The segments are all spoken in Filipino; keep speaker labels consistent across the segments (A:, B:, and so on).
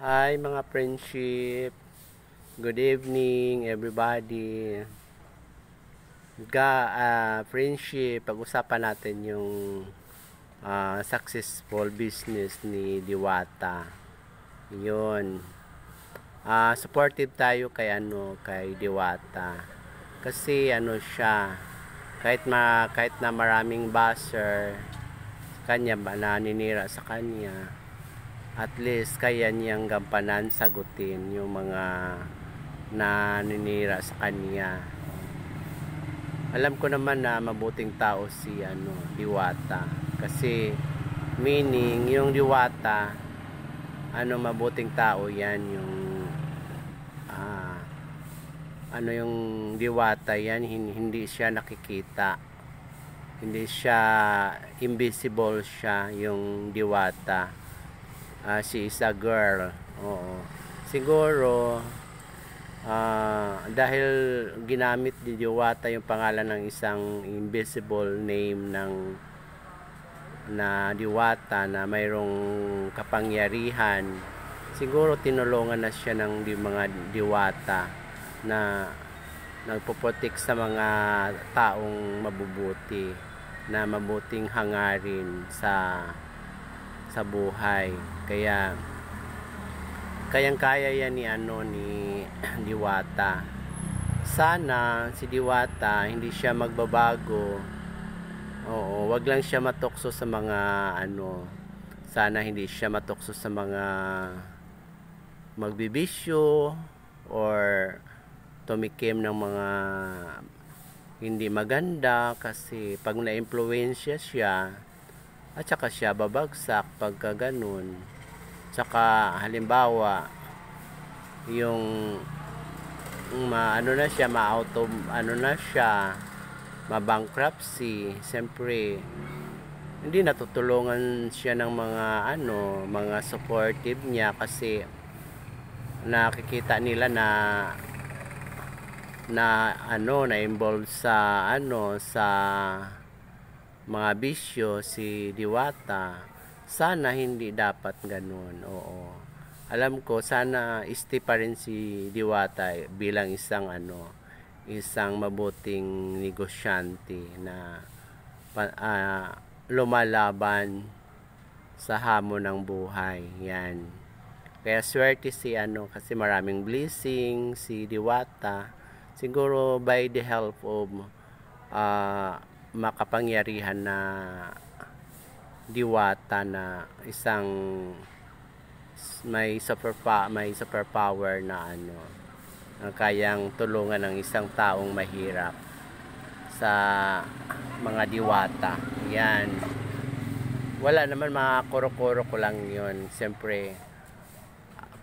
A: Hi mga friendship, good evening everybody. Friendship, pag-usapan natin yung successful business ni Diwata. Yun. Supportive tayo kay Diwata. Kasi siya, kahit na maraming buzzer kanya ba naninira sa kanya, at least kaya niyang gampanan, sagutin yung mga naninira sa kanya. Alam ko naman na mabuting tao si Diwata, kasi meaning yung Diwata, mabuting tao yan, yung yung Diwata yan, hindi siya nakikita, hindi siya invisible, siya yung Diwata. She is a girl. Oo. Siguro dahil ginamit ni Diwata yung pangalan ng isang invisible name na Diwata na mayroong kapangyarihan, siguro tinulungan na siya ng mga Diwata na nagpoprotek sa mga taong mabubuti, na mabuting hangarin sa buhay. Kayang-kaya yan ni Diwata. Sana si Diwata hindi siya magbabago. Oo, wag lang siya matukso sa mga sana hindi siya matukso sa mga magbibisyo or tumikim ng mga hindi maganda, kasi pag na-impluwensya siya at saka siya babagsak pagka ganun. Saka halimbawa yung na siya, ma-bankruptcy, siyempre hindi natutulungan siya ng mga supportive niya, kasi nakikita nila na-involve sa mga bisyo si Diwata. Sana hindi dapat ganun. Oo. Alam ko sana stay pa rin si Diwata bilang isang mabuting negosyante na lumalaban sa hamon ng buhay. Yan. Kaya swerte kasi maraming blessing si Diwata. Siguro by the help of makapangyarihan na Diwata, na isang may superpower na kayang tulungan ng isang taong mahirap sa mga Diwata. Yan. Wala naman, mga kuro-kuro ko lang yun. Siyempre,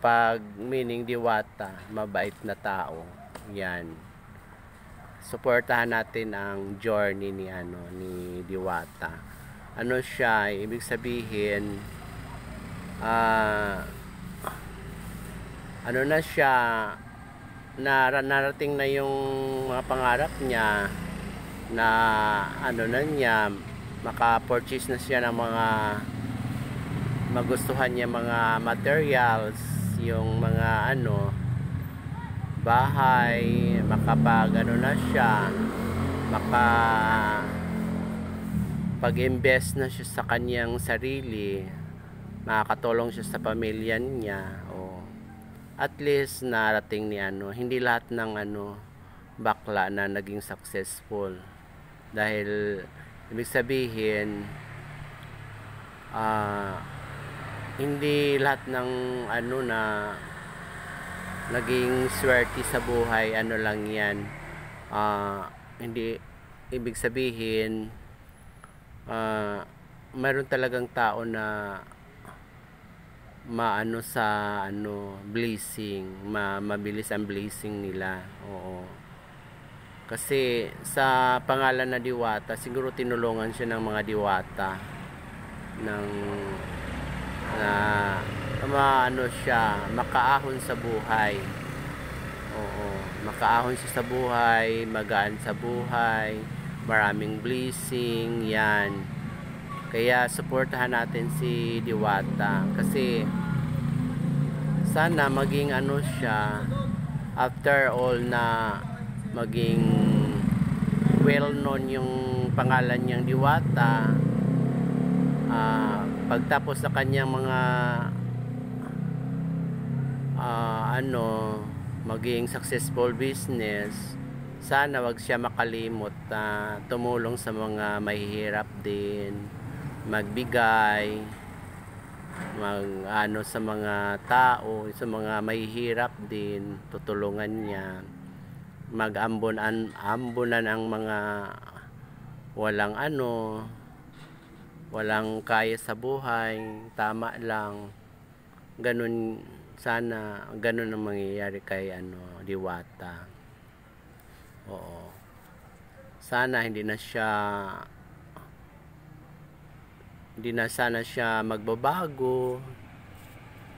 A: pag meaning Diwata, mabait na tao. Yan. Suportahan natin ang journey ni Diwata. Siya, ibig sabihin na siya, narating na yung mga pangarap niya, na na niya, maka-purchase na siya ng mga magustuhan niya, mga materials, yung mga bahay, makapag na siya, pag-invest na siya sa kanyang sarili, makakatulong siya sa pamilya niya. At least narating ni hindi lahat ng bakla na naging successful, dahil ibig sabihin hindi lahat ng na naging swerte sa buhay lang yan. Hindi, ibig sabihin mayroon talagang tao na sa blessing, mabilis ang blessing nila. Oo. Kasi sa pangalan na Diwata, siguro tinulungan siya ng mga Diwata ng siya makaahon sa buhay. Oo, makaahon siya sa buhay, magaan sa buhay, maraming blessing. Yan. Kaya suportahan natin si Diwata, kasi sana maging ano siya, after all na maging well known yung pangalan niyang Diwata, pagtapos sa kanyang mga maging successful business, sana wag siya makalimot na tumulong sa mga mahihirap din, magbigay, sa mga tao, sa mga mahihirap din, tutulungan niya, ambunan ang mga walang walang kaya sa buhay, tama lang. Ganun, sana ganun ang mangyayari kay Diwata. Oo. Sana hindi na sana siya magbabago.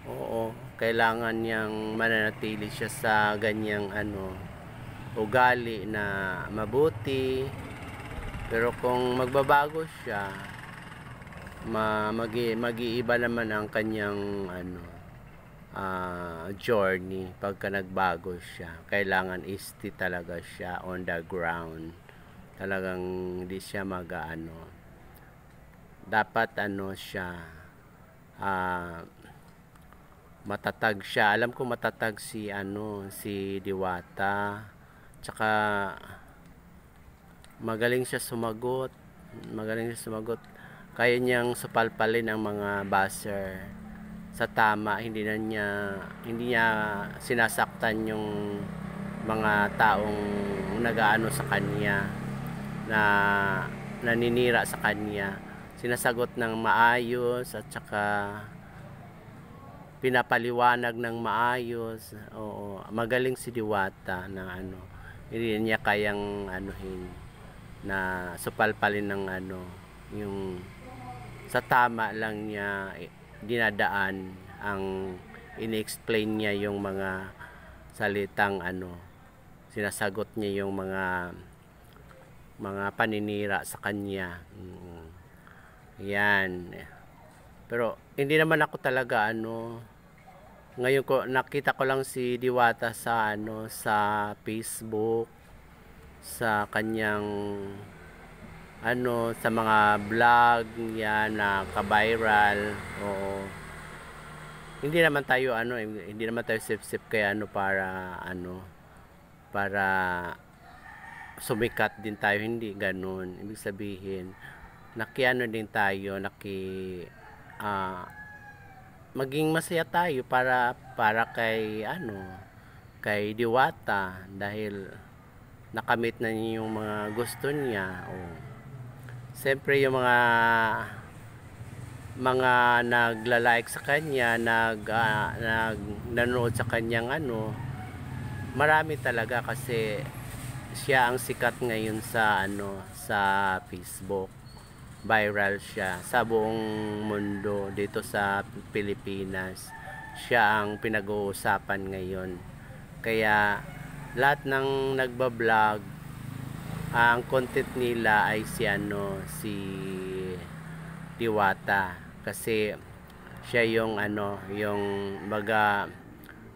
A: Oo, kailangan niyang mananatili siya sa ganyang ugali na mabuti. Pero kung magbabago siya, mag-iiba naman ang kanyang journey pagka nagbago siya. Kailangan isti talaga siya on the ground. Talagang hindi siya dapat siya matatag siya. Alam ko matatag si Diwata. Tsaka magaling siya sumagot. Kaya niyang supalpalin ang mga buzzer sa tama. Hindi niya sinasaktan yung mga taong nagaano sa kanya, na naninira sa kanya. Sinasagot ng maayos at saka pinapaliwanag ng maayos. Oo, magaling si Diwata na hindi niya kayang na supalpalin ng yung sa tama lang niya dinadaan ang in-explain niya yung mga salitang sinasagot niya yung mga paninira sa kanya. Yan. Pero hindi naman ako talaga ngayon ko nakita ko lang si Diwata sa sa Facebook, sa kanyang sa mga vlog yan na ka-viral. Oo. Hindi naman tayo hindi naman tayo sip-sip kaya para sumikat din tayo, hindi ganun. Ibig sabihin din tayo, maging masaya tayo para kay kay Diwata, dahil nakamit na niya yung mga gusto niya. Siyempre yung mga nagla-like sa kanya, nanonood sa kanyang marami talaga, kasi siya ang sikat ngayon sa sa Facebook. Viral siya sa buong mundo. Dito sa Pilipinas, siya ang pinag-uusapan ngayon. Kaya lahat ng nagba-vlog, ang content nila ay si Diwata, kasi siya yung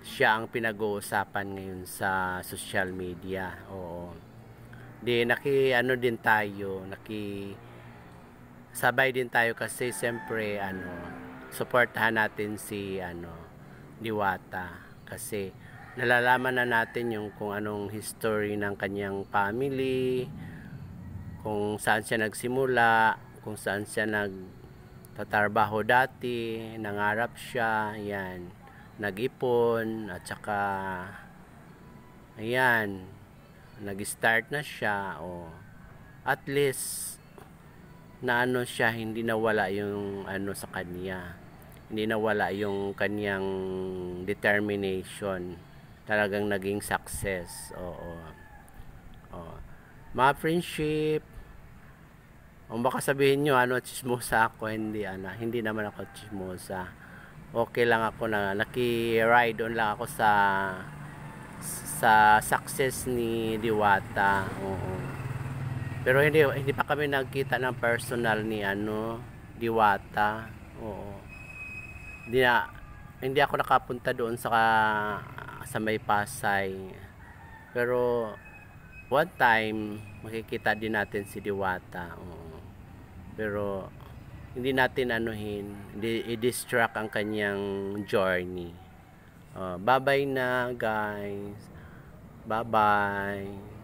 A: siya ang pinag-uusapan ngayon sa social media. Oo. Din sabay din tayo, kasi siyempre suportahan natin si Diwata, kasi nalalaman na natin yung kung anong history ng kanyang family, kung saan siya nagsimula, kung saan siya nagtatrabaho dati, nangarap siya, yan, nag-ipon, at saka ayan, nag-start na siya. At least na siya, hindi nawala yung sa kanya, hindi nawala yung kanyang determination, talagang naging success. Oo. Mga friendship, baka sabihin nyo chismosa ako. Hindi naman ako chismosa. Okay lang ako, na naki-ride on lang ako sa success ni Diwata. Oo. Pero hindi pa kami nagkita ng personal ni Diwata. Oo. hindi ako nakapunta doon sa may Pasay. Pero one time makikita din natin si Diwata. Oo. Pero hindi natin hindi i-distract ang kanyang journey. Bye-bye na guys. Bye-bye.